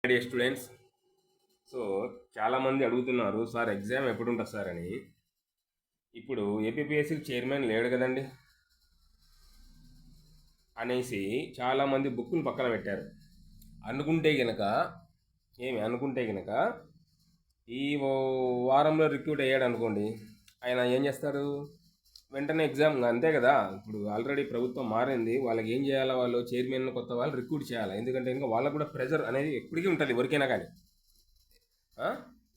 Dear students, so చాలామంది అడుగుతున్నారు sir exam ఎప్పుడు ఉంటుంది సార్ అని. ఇప్పుడు ఏపీపీఎస్సీ చైర్మన్ లేడు కదండి అనేసి చాలామంది బుక్కులు పక్కన పెట్టారు. అనుకుంటే గనక ఈ వారంలో రిక్రూట్ అయ్యాడు అనుకోండి, ఆయన ఏం చేస్తారు? వెంటనే ఎగ్జామ్ అంతే కదా. ఇప్పుడు ఆల్రెడీ ప్రభుత్వం మారింది, వాళ్ళకి ఏం చేయాలా? వాళ్ళు చైర్మన్ కొత్త వాళ్ళు రిక్రూట్ చేయాలి. ఎందుకంటే ఇంకా వాళ్ళకు కూడా ప్రెజర్ అనేది ఎప్పటికీ ఉంటుంది, ఎవరికైనా కానీ.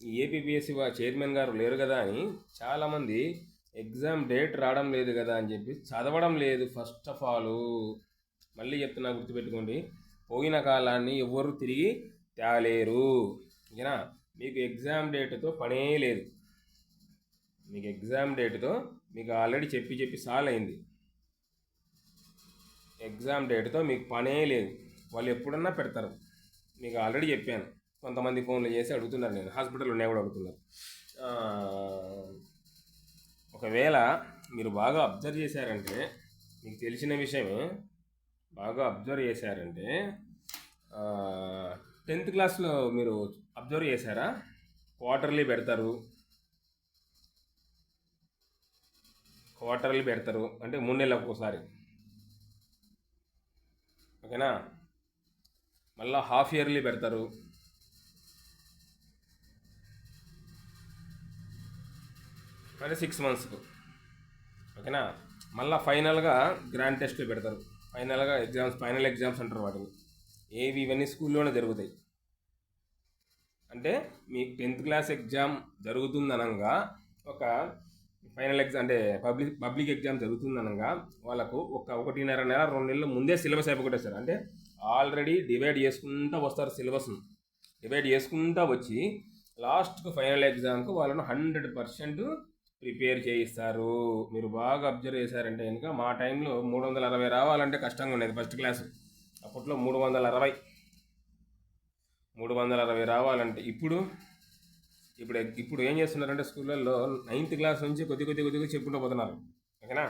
ఈ ఏపీపీఎస్సీ చైర్మన్ గారు లేరు కదా అని చాలామంది ఎగ్జామ్ డేట్ రావడం లేదు కదా అని చెప్పి చదవడం లేదు. ఫస్ట్ ఆఫ్ ఆల్ మళ్ళీ చెప్తున్నా, గుర్తుపెట్టుకోండి, పోయిన కాలాన్ని ఎవరు తిరిగి తేలేరు. ఓకేనా? మీకు ఎగ్జామ్ డేట్తో పనే లేదు. మీకు ఎగ్జామ్ డేట్తో మీకు ఆల్రెడీ చెప్పి సాల్ అయింది. ఎగ్జామ్ డేట్తో మీకు పనే లేదు. వాళ్ళు ఎప్పుడన్నా పెడతారు. మీకు ఆల్రెడీ చెప్పాను. కొంతమంది ఫోన్లు చేసి అడుగుతున్నారు, నేను హాస్పిటల్లో ఉన్నాయి కూడా అడుగుతున్నారు. ఒకవేళ మీరు బాగా అబ్జర్వ్ చేశారంటే, మీకు తెలిసిన విషయమే, బాగా అబ్జర్వ్ చేశారంటే 10th క్లాస్లో మీరు అబ్జర్వ్ చేశారా? క్వార్టర్లీ పెడతారు అంటే 3 నెలలకు ఒకసారి. ఓకేనా? మళ్ళీ హాఫ్ ఇయర్లీ పెడతారు. అంటే 6 monthsకు. ఓకేనా? మళ్ళీ ఫైనల్గా గ్రాండ్ టెస్ట్లు పెడతారు. ఫైనల్గా ఫైనల్ ఎగ్జామ్స్ అంటారు వాటిని. ఇవన్నీ స్కూల్లోనే జరుగుతాయి. అంటే మీ 10th క్లాస్ ఎగ్జామ్ జరుగుతుందనగా, ఒక ఫైనల్ ఎగ్జామ్ అంటే పబ్లిక్ ఎగ్జామ్ జరుగుతుందనగా వాళ్ళకు 1.5 నెల 2 నెలల ముందే సిలబస్ అయిపోగొట్టేస్తారు. అంటే ఆల్రెడీ డివైడ్ చేసుకుంటూ వస్తారు. సిలబస్ను డివైడ్ చేసుకుంటూ వచ్చి లాస్ట్కు ఫైనల్ ఎగ్జామ్కు వాళ్ళను 100% ప్రిపేర్ చేయిస్తారు. మీరు బాగా అబ్జర్వ్ చేశారంటే కనుక, మా టైంలో 360 రావాలంటే కష్టంగా ఉండేది. ఫస్ట్ క్లాస్ అప్పట్లో 360 రావాలంటే ఇప్పుడు ఏం చేస్తున్నారంటే, స్కూళ్ళల్లో 9th క్లాస్ నుంచి కొద్దిగా చెప్పుకుంటూ పోతున్నారు. ఓకేనా?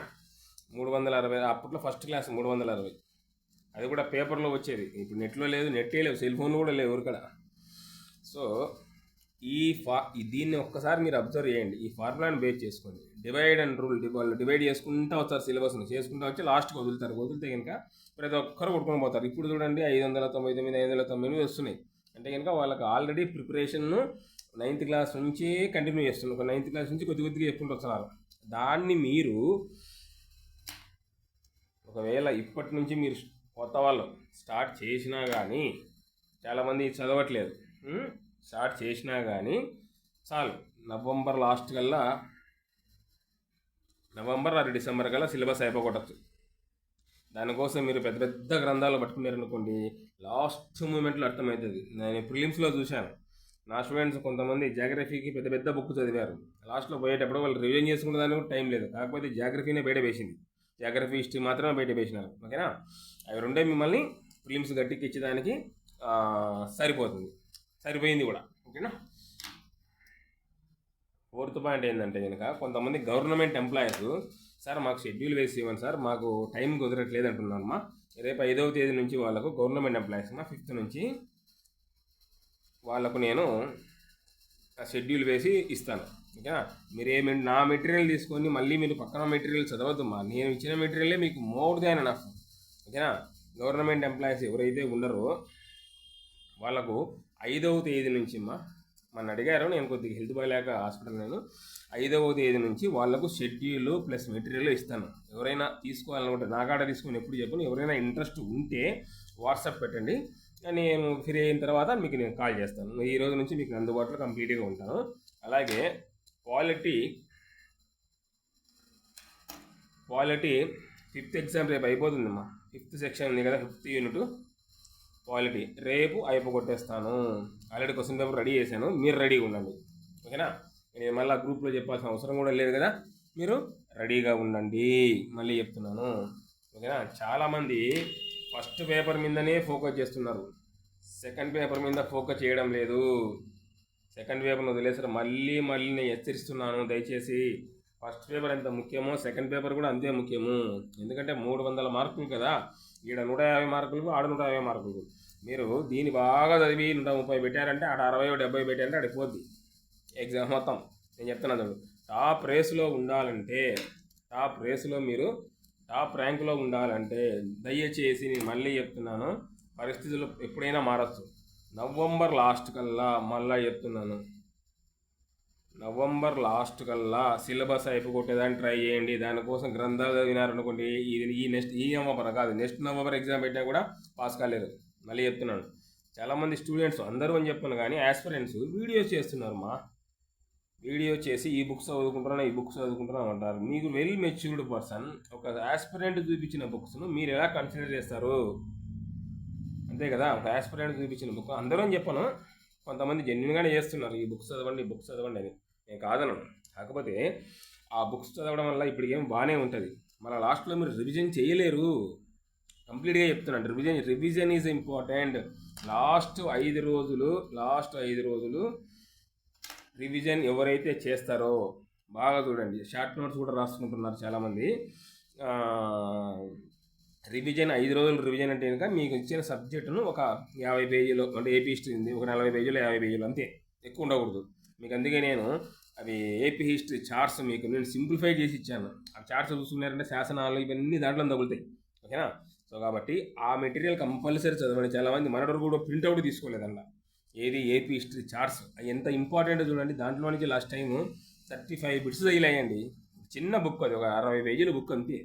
360. అప్పట్లో ఫస్ట్ క్లాస్ 360, అది కూడా పేపర్లో వచ్చేది. ఇప్పుడు నెట్లో లేదు, నెట్టే లేవు, సెల్ ఫోన్లు కూడా లేవు ఎవరికడ. సో దీన్ని ఒక్కసారి మీరు అబ్జర్వ్ చేయండి. ఈ ఫార్ములాని బేస్ చేసుకోండి. Divide and rule. వాళ్ళు డివైడ్ చేసుకుంటూ వస్తారు, సిలబస్ను చేసుకుంటూ వచ్చి లాస్ట్కి వదిలితే కనుక ప్రతి ఒక్కరు కొట్టుకొని పోతారు. ఇప్పుడు చూడండి 599, 598 వస్తున్నాయి. అంటే కనుక వాళ్ళకి ఆల్రెడీ ప్రిపరేషన్ను 9th క్లాస్ నుంచి కంటిన్యూ చేస్తున్నారు. 9th క్లాస్ నుంచి కొద్దిగా చెప్పుకుంటూ వస్తున్నారు. దాన్ని మీరు ఒకవేళ ఇప్పటి నుంచి మీరు కొత్త వాళ్ళు స్టార్ట్ చేసినా కానీ, చాలామంది చదవట్లేదు, స్టార్ట్ చేసినా కానీ చాలు, నవంబర్ లాస్ట్ కల్లా, నవంబర్ ఆర్ డిసెంబర్ కల్లా సిలబస్ అయిపోగొట్టచ్చు. దానికోసం మీరు పెద్ద పెద్ద గ్రంథాలు పట్టుకున్నారనుకోండి, లాస్ట్ మూమెంట్లో అర్థమవుతుంది. నేను ప్రిలిమ్స్లో చూశాను, నా స్టూడెంట్స్ కొంతమంది జాగ్రఫీకి పెద్ద పెద్ద బుక్ చదివారు. లాస్ట్లో పోయేటప్పుడు వాళ్ళు రివిజన్ చేసుకునే దానికి కూడా టైం లేదు. కాకపోతే జాగ్రఫీనే బయట వేసింది, జాగ్రఫీ హిస్టరీ మాత్రమే బయట వేసినారు. ఓకేనా? అవి రెండే మిమ్మల్ని ప్రిలిమ్స్ గట్టికి ఇచ్చేదానికి సరిపోయింది కూడా. ఓకేనా? 4th పాయింట్ ఏంటంటే కనుక, కొంతమంది గవర్నమెంట్ ఎంప్లాయీస్, సార్ మాకు షెడ్యూల్ వేసి ఇవ్వండి సార్, మాకు టైం కుదరట్లేదు అంటున్నారమ్మా. రేపు 5వ తేదీ నుంచి వాళ్ళకు గవర్నమెంట్ ఎంప్లాయీస్ అమ్మా, 5th నుంచి వాళ్ళకు నేను షెడ్యూల్ వేసి ఇస్తాను. ఓకేనా? మీరు నా మెటీరియల్ తీసుకొని మళ్ళీ మీరు పక్కన మెటీరియల్ చదవద్దమ్మా. నేను ఇచ్చిన మెటీరియలే మీకు మోర్ దాన్ ఎనఫ్. ఓకేనా? గవర్నమెంట్ ఎంప్లాయీస్ ఎవరైతే ఉన్నారో వాళ్ళకు 5వ తేదీ నుంచి మన అడిగారు, నేను కొద్దిగా హెల్త్ బాగాలేక హాస్పిటల్, నేను 5వ తేదీ నుంచి వాళ్ళకు షెడ్యూల్ ప్లస్ మెటీరియల్ ఇస్తాను. ఎవరైనా తీసుకోవాలనుకుంటే నా కాడ తీసుకొని ఎప్పుడు చెప్పను. ఎవరైనా ఇంట్రెస్ట్ ఉంటే వాట్సాప్ పెట్టండి, నేను ఫ్రీ అయిన తర్వాత మీకు నేను కాల్ చేస్తాను. ఈ రోజు నుంచి మీకు అందుబాటులో కంప్లీట్గా ఉంటాను. అలాగే క్వాలిటీ 5th ఎగ్జామ్ రేపు అయిపోతుందమ్మా. 5th సెక్షన్ ఉంది కదా, 5th యూనిట్ క్వాలిటీ రేపు అయిపోగొట్టేస్తాను. ఆల్రెడీ క్వశ్చన్ పేపర్ రెడీ చేశాను, మీరు రెడీగా ఉండండి. ఓకేనా? నేను మళ్ళీ గ్రూప్లో చెప్పాల్సిన అవసరం కూడా లేదు కదా, మీరు రెడీగా ఉండండి. మళ్ళీ చెప్తున్నాను. ఓకేనా? చాలామంది ఫస్ట్ పేపర్ మీదనే ఫోకస్ చేస్తున్నారు, సెకండ్ పేపర్ మీద ఫోకస్ చేయడం లేదు. సెకండ్ పేపర్ని వదిలేసారు. మళ్ళీ నేను హెచ్చరిస్తున్నాను, దయచేసి ఫస్ట్ పేపర్ ఎంత ముఖ్యమో సెకండ్ పేపర్ కూడా అంతే ముఖ్యము. ఎందుకంటే 300 మార్కులు కదా, ఈడ 150 మార్కులకు, ఆడ 150 మార్కులకు. మీరు దీన్ని బాగా చదివి 130 పెట్టారంటే ఆడ 60 70 పెట్టారంటే ఆడ పోద్ది ఎగ్జామ్ మొత్తం. నేను చెప్తున్నాను చూడు, టాప్ రేసులో ఉండాలంటే, టాప్ రేసులో మీరు టాప్ ర్యాంకులో ఉండాలంటే దయచేసి నేను మళ్ళీ చెప్తున్నాను, పరిస్థితులు ఎప్పుడైనా మారచ్చు. నవంబర్ లాస్ట్ కల్లా, మళ్ళీ చెప్తున్నాను, నవంబర్ లాస్ట్ కల్లా సిలబస్ అయిపోగొట్టేదాన్ని ట్రై చేయండి. దానికోసం గ్రంథాలు చదివినారనుకోండి, ఈ నవంబర్ కాదు, నెక్స్ట్ నవంబర్ ఎగ్జామ్ పెట్టినా కూడా పాస్ కాలేరు. మళ్ళీ చెప్తున్నాను, చాలామంది స్టూడెంట్స్, అందరూ అని చెప్పాను కానీ యాస్పిరెంట్స్ వీడియోస్ చేస్తున్నారు. వీడియో చేసి ఈ బుక్స్ చదువుకుంటున్నాను అంటారు. మీకు వెల్ మెచ్యూర్డ్ పర్సన్ ఒక యాస్పిరెంట్ చూపించిన బుక్స్ను మీరు ఎలా కన్సిడర్ చేస్తారు? అంతే కదా, ఒక యాస్పిరెంట్ చూపించిన బుక్ అందరూ అని చెప్పను, కొంతమంది జెన్యున్గానే చేస్తున్నారు, ఈ బుక్స్ చదవండి అని. నేను కాదనను. కాకపోతే ఆ బుక్స్ చదవడం వల్ల ఇప్పుడు ఏం బాగానే ఉంటుంది, మళ్ళీ లాస్ట్లో మీరు రివిజన్ చేయలేరు. కంప్లీట్గా చెప్తున్నాను, రివిజన్ ఈజ్ ఇంపార్టెంట్. లాస్ట్ 5 రోజులు రివిజన్ ఎవరైతే చేస్తారో బాగా చూడండి. షార్ట్ నోట్స్ కూడా రాసుకుంటున్నారు చాలామంది. రివిజన్ 5 రోజులు రివిజన్ అంటే కనుక మీకు ఇచ్చిన సబ్జెక్టును ఒక 50 పేజీలు, అంటే ఏపీ హిస్టరీ ఉంది ఒక 40 పేజీలు 50 పేజీలు అంతే, ఎక్కువ ఉండకూడదు మీకు. అందుకే నేను అవి ఏపీ హిస్టరీ చార్ట్స్ మీకు నేను సింప్లిఫై చేసి ఇచ్చాను. ఆ చార్ట్స్ చూసుకున్నారంటే శాసనాలు ఇవన్నీ దాంట్లో తగులుతాయి, ఓకేనా? సో కాబట్టి ఆ మెటీరియల్ కంపల్సరీ చదవండి. చాలామంది మనడు కూడా ప్రింట్అవుట్ తీసుకోలేదంట, ఏది ఏపీ హిస్టరీ చార్ట్స్ ఎంత ఇంపార్టెంట్ చూడండి. దాంట్లో నుంచి లాస్ట్ టైము 35 బిట్స్ తగిలాయండి. చిన్న బుక్ అది, ఒక 60 పేజీల బుక్ అంతే,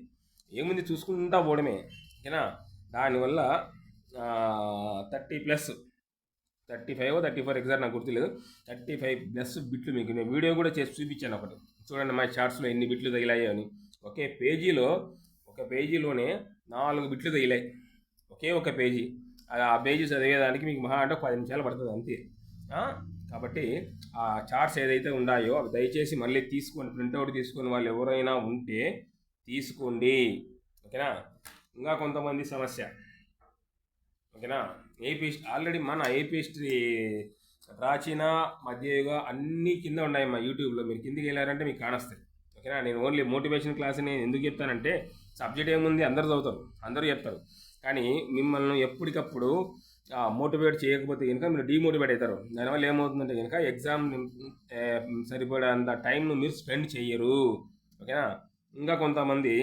ఏముంది చూసుకుంటా పోవడమే, ఓకేనా? దానివల్ల 30+, 35 34 ఎగ్జాక్ట్ నాకు గుర్తులేదు, 35+ బిట్లు మీకు నేను వీడియో కూడా చేసి చూపించాను ఒకటి. చూడండి మా చార్ట్స్లో ఎన్ని బిట్లు తగిలాయో అని. ఒక పేజీలోనే 4 బిట్లు తగిలాయి, ఒక పేజీ. ఆ పేజీ చదివేదానికి మీకు మహా అంటే 10 నిమిషాలు పడుతుంది అంతే. కాబట్టి ఆ చార్ట్స్ ఏదైతే ఉన్నాయో అవి దయచేసి మళ్ళీ తీసుకోండి, ప్రింట్అవుట్ తీసుకొని వాళ్ళు ఎవరైనా ఉంటే తీసుకోండి, ఓకేనా? ఇంకా కొంతమంది సమస్య, ఓకేనా? ఆల్రెడీ మన ఏపీ హిస్టరీ ప్రాచీన మధ్యయుగ అన్నీ కింద ఉన్నాయి మా యూట్యూబ్లో. మీరు కిందికి వెళ్ళారంటే మీకు కానొస్తాయి, ఓకేనా? నేను ఓన్లీ మోటివేషన్ క్లాస్ నేను ఎందుకు చెప్తానంటే, సబ్జెక్ట్ ఏముంది అందరూ చదువుతారు, అందరూ చెప్తారు, కానీ మిమ్మల్ని ఎప్పటికప్పుడు మోటివేట్ చేయకపోతే కనుక మీరు డీమోటివేట్ అవుతారు. దానివల్ల ఏమవుతుందంటే కనుక ఎగ్జామ్ సరిపడేంత టైంను మీరు స్పెండ్ చేయరు, ఓకేనా? ఇంకా కొంతమంది,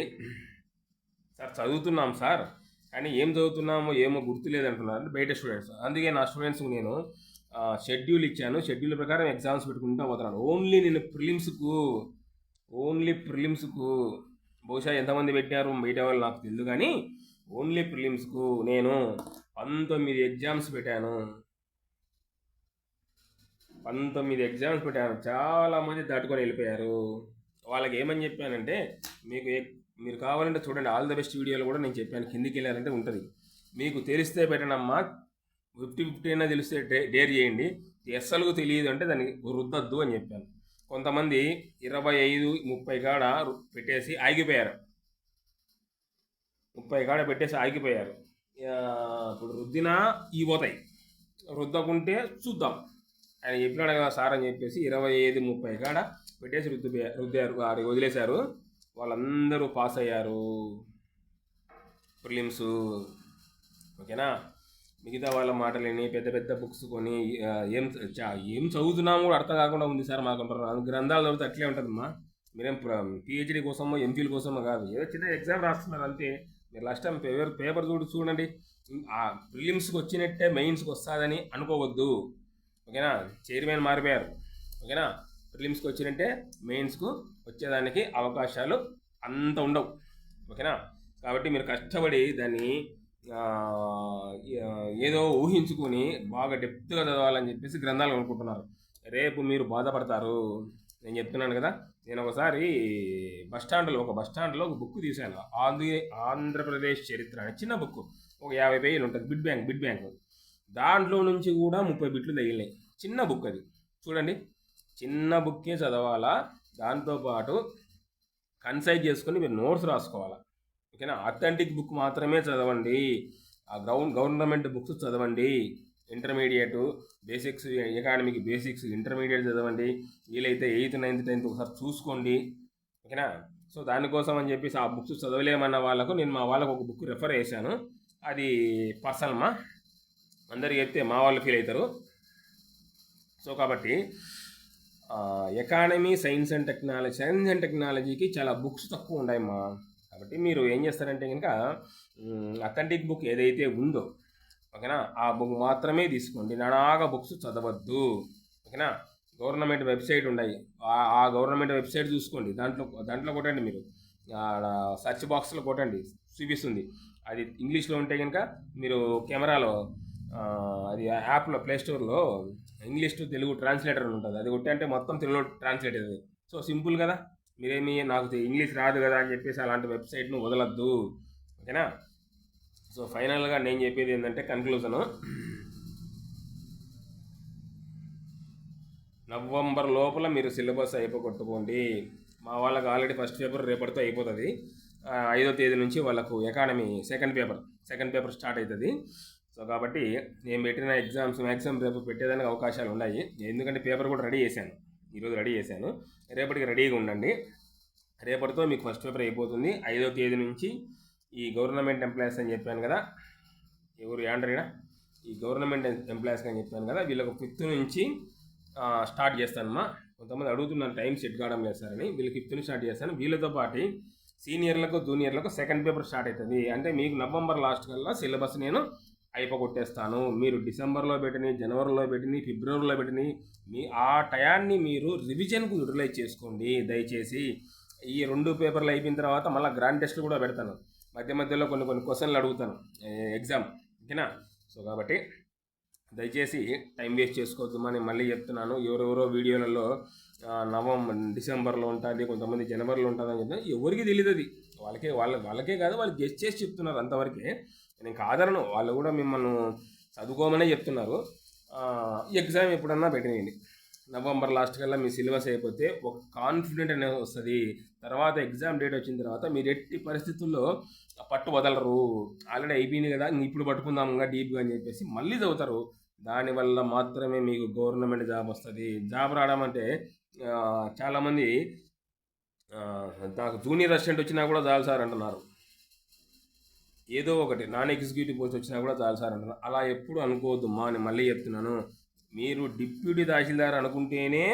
సార్ చదువుతున్నాం సార్, కానీ ఏం చదువుతున్నామో ఏమో గుర్తులేదంటున్నారు అంటే బయట స్టూడెంట్స్. అందుకే నా స్టూడెంట్స్కి నేను షెడ్యూల్ ఇచ్చాను, షెడ్యూల్ ప్రకారం ఎగ్జామ్స్ పెట్టుకుంటూ పోతున్నాను. నేను ఓన్లీ ప్రిలిమ్స్కు బహుశా ఎంతమంది పెట్టారు బయట వాళ్ళు నాకు తెలియదు, కానీ ఓన్లీ ప్రిలిమ్స్కు నేను 19 ఎగ్జామ్స్ పెట్టాను. 19 ఎగ్జామ్స్ పెట్టాను. చాలామంది దాటుకొని వెళ్ళిపోయారు. వాళ్ళకి ఏమని చెప్పానంటే, మీరు కావాలంటే చూడండి, ఆల్ ద బెస్ట్ వీడియోలు కూడా నేను చెప్పాను, కిందికి వెళ్ళారంటే ఉంటుంది. మీకు తెలిస్తే పెట్టనమ్మా, 50-50 అయినా తెలిస్తే డేర్ చేయండి, అస్సలు తెలియదు అంటే దాన్ని రుద్దద్దు అని చెప్పాను. కొంతమంది 25-30 కాడ పెట్టేసి ఆగిపోయారు, 30 కాడ పెట్టేసి ఆగిపోయారు. ఇప్పుడు రుద్దినా పోతాయి, రుద్దకుంటే చూద్దాం ఆయన చెప్పినాడు కదా సార్ అని చెప్పేసి 25-30 కాడ పెట్టేసి రుద్దారు, వదిలేశారు. వాళ్ళందరూ పాస్ అయ్యారు ప్రిలిమ్స్, ఓకేనా? మిగతా వాళ్ళ మాటలేని పెద్ద పెద్ద బుక్స్ కొని ఏం చదువుతున్నాము కూడా అర్థం కాకుండా ఉంది సార్ మాకుంటారు. గ్రంథాలు చదివితే అట్లే ఉంటుందమ్మా. మీరేం పిహెచ్డీ కోసమో ఎంఫిల్ కోసమో కాదు, ఏదో చిన్న ఎగ్జామ్ రాస్తున్నారు అంతే. మీరు లాస్ట్ టైం పేపర్ చూడండి, ఆ ప్రిలిమ్స్కి వచ్చినట్టే మెయిన్స్కి వస్తుందని అనుకోవద్దు, ఓకేనా? చైర్మన్ మారిపోయారు, ఓకేనా? ప్రిలిమ్స్కి వచ్చినట్టే మెయిన్స్కు వచ్చేదానికి అవకాశాలు అంత ఉండవు, ఓకేనా? కాబట్టి మీరు కష్టపడి దాన్ని ఏదో ఊహించుకొని బాగా డెప్త్గా చదవాలని చెప్పేసి గ్రంథాలు కొనుక్కుంటున్నారు. రేపు మీరు బాధపడతారు. నేను చెప్తున్నాను కదా, నేను ఒకసారి ఒక బస్ స్టాండ్లో ఒక బుక్ తీశాను, ఆంధ్రప్రదేశ్ చరిత్ర అని చిన్న బుక్, ఒక 50 పేజీలు ఉంటుంది, బిడ్ బ్యాంక్. దాంట్లో నుంచి కూడా 30 బిట్లు తగిలినాయి. చిన్న బుక్ అది, చూడండి, చిన్న బుక్కే చదవాలా, దాంతోపాటు కన్సైజ్ చేసుకొని మీరు నోట్స్ రాసుకోవాలా, ఓకేనా? అథెంటిక్ బుక్ మాత్రమే చదవండి. ఆ గవర్నమెంట్ బుక్స్ చదవండి. Intermediate basics, academic basics intermediate చదవండి. వీలైతే 8th 9th 10th ఒకసారి చూసుకోండి, ఓకేనా? సో దానికోసం అని చెప్పేసి ఆ బుక్స్ చదవలేమన్న వాళ్ళకు నేను మా వాళ్ళకు ఒక బుక్ రెఫర్ చేశాను, అది పర్సనల్ అందరికి చెప్తే మా వాళ్ళు ఫీల్ అవుతారు. సో కాబట్టి ఎకానమీ సైన్స్ అండ్ టెక్నాలజీకి చాలా బుక్స్ తక్కువ ఉన్నాయమ్మా. కాబట్టి మీరు ఏం చేస్తారంటే కనుక అథెంటిక్ బుక్ ఏదైతే ఉందో ఓకేనా, ఆ బుక్ మాత్రమే తీసుకోండి. నానాగా బుక్స్ చదవద్దు ఓకేనా. గవర్నమెంట్ వెబ్సైట్ ఉన్నాయి, ఆ గవర్నమెంట్ వెబ్సైట్ చూసుకోండి. దాంట్లో కొట్టండి, మీరు సెర్చ్ బాక్స్లో కొట్టండి, చూపిస్తుంది. అది ఇంగ్లీష్లో ఉంటే కనుక మీరు కెమెరాలో అది యాప్లో ప్లేస్టోర్లో ఇంగ్లీష్ టు తెలుగు ట్రాన్స్లేటర్ ఉంటుంది, అది కొట్టి అంటే మొత్తం తెలుగులో ట్రాన్స్లేట్ అవుతుంది. సో సింపుల్ కదా. మీరేమి నాకు ఇంగ్లీష్ రాదు కదా అని చెప్పేసి అలాంటి వెబ్సైట్ను వదలద్దు ఓకేనా. సో ఫైనల్గా నేను చెప్పేది ఏంటంటే కన్క్లూజను, నవంబర్ లోపల మీరు సిలబస్ అయిపోగొట్టుకోండి. మా వాళ్ళకి ఆల్రెడీ ఫస్ట్ పేపర్ రేపటితో అయిపోతుంది. 5వ తేదీ నుంచి వాళ్ళకు ఎకానమీ సెకండ్ పేపర్ స్టార్ట్ అవుతుంది. సో కాబట్టి నేను పెట్టిన ఎగ్జామ్స్ మ్యాక్సిమం రేపు పెట్టేదానికి అవకాశాలు ఉన్నాయి. ఎందుకంటే పేపర్ కూడా రెడీ చేశాను, ఈరోజు రెడీ చేశాను. రేపటికి రెడీగా ఉండండి. రేపటితో మీకు ఫస్ట్ పేపర్ అయిపోతుంది. 5వ తేదీ నుంచి ఈ గవర్నమెంట్ ఎంప్లాయీస్ అని చెప్పాను కదా, ఎవరు యాండ్రీనా, ఈ గవర్నమెంట్ ఎంప్లాయీస్ అని చెప్పాను కదా, వీళ్ళకు 5th నుంచి స్టార్ట్ చేస్తానమ్మా. కొంతమంది అడుగుతున్నాను టైం సెట్ కావడం లేదు సార్ అని. వీళ్ళకి 5th నుంచి స్టార్ట్ చేస్తాను. వీళ్ళతో పాటు సీనియర్లకు జూనియర్లకు సెకండ్ పేపర్ స్టార్ట్ అవుతుంది. అంటే మీకు నవంబర్ లాస్ట్ కల్లా సిలబస్ నేను అయిపోగొట్టేస్తాను. మీరు డిసెంబర్లో పెట్టిన, జనవరిలో పెట్టిన, ఫిబ్రవరిలో పెట్టిన ఆ టయాన్ని మీరు రివిజన్కు యూటిలైజ్ చేసుకోండి దయచేసి. ఈ 2 పేపర్లు అయిపోయిన తర్వాత మళ్ళీ గ్రాండ్ టెస్ట్లు కూడా పెడతాను. మధ్యలో కొన్ని క్వశ్చన్లు అడుగుతాను ఎగ్జామ్ ఓకేనా. సో కాబట్టి దయచేసి టైం వేస్ట్ చేసుకోవద్దు అని మళ్ళీ చెప్తున్నాను. ఎవరెవరో వీడియోలలో డిసెంబర్లో ఉంటుంది, కొంతమంది జనవరిలో ఉంటుందని చెప్తాను. ఎవరికి తెలియదు అది, వాళ్ళకే కాదు, వాళ్ళు గెస్ట్ చేసి చెప్తున్నారు అంతవరకే. నేను కాదనను, వాళ్ళు కూడా మిమ్మల్ని చదువుకోమనే చెప్తున్నారు. ఎగ్జామ్ ఎప్పుడన్నా పెట్టినండి. నవంబర్ లాస్ట్ కల్లా మీ సిలబస్ అయిపోతే ఒక కాన్ఫిడెంట్ అనేది వస్తుంది. తర్వాత ఎగ్జామ్ డేట్ వచ్చిన తర్వాత మీరు ఎట్టి పరిస్థితుల్లో పట్టు వదలరు. ఆల్రెడీ అయిపోయింది కదా, ఇప్పుడు పట్టుకుందాముగా డీప్గా అని చెప్పేసి మళ్ళీ చదువుతారు. దానివల్ల మాత్రమే మీకు గవర్నమెంట్ జాబ్ వస్తుంది. జాబ్ రావడం అంటే చాలామంది నాకు జూనియర్ అసిస్టెంట్ వచ్చినా కూడా చాలు సార్ అంటున్నారు. ఏదో ఒకటి నాన్ ఎగ్జిక్యూటివ్ పోస్ట్ వచ్చినా కూడా చాలు సార్ అంటున్నారు. అలా ఎప్పుడు అనుకోవద్దమ్మా అని మళ్ళీ చెప్తున్నాను. మీరు డిప్యూటీ తహసీల్దార్ అనుకుంటేనే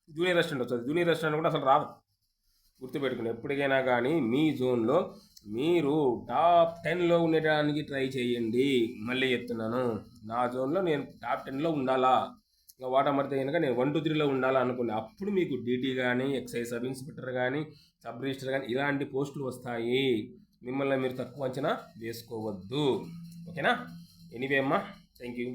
జూనియర్ అసిస్టెంట్ వస్తుంది. జూనియర్ అసిస్టెంట్ కూడా అసలు రాదు. గుర్తుపెట్టుకుని ఎప్పటికైనా కానీ మీ జోన్లో మీరు టాప్ 10లో ఉండడానికి ట్రై చేయండి. మళ్ళీ చెప్తున్నాను, నా జోన్లో నేను టాప్ 10లో ఉండాలా, ఇంకా వాటమర్తే కనుక నేను 1, 2, 3లో ఉండాలా అనుకోండి. అప్పుడు మీకు డీటీ కానీ, ఎక్సైజ్ సబ్ ఇన్స్పెక్టర్ కానీ, సబ్ రిజిస్టర్ కానీ ఇలాంటి పోస్టులు వస్తాయి. మిమ్మల్ని మీరు తక్కువ అంచనా వేసుకోవద్దు ఓకేనా. ఎనీవే అమ్మా, థ్యాంక్ యూ.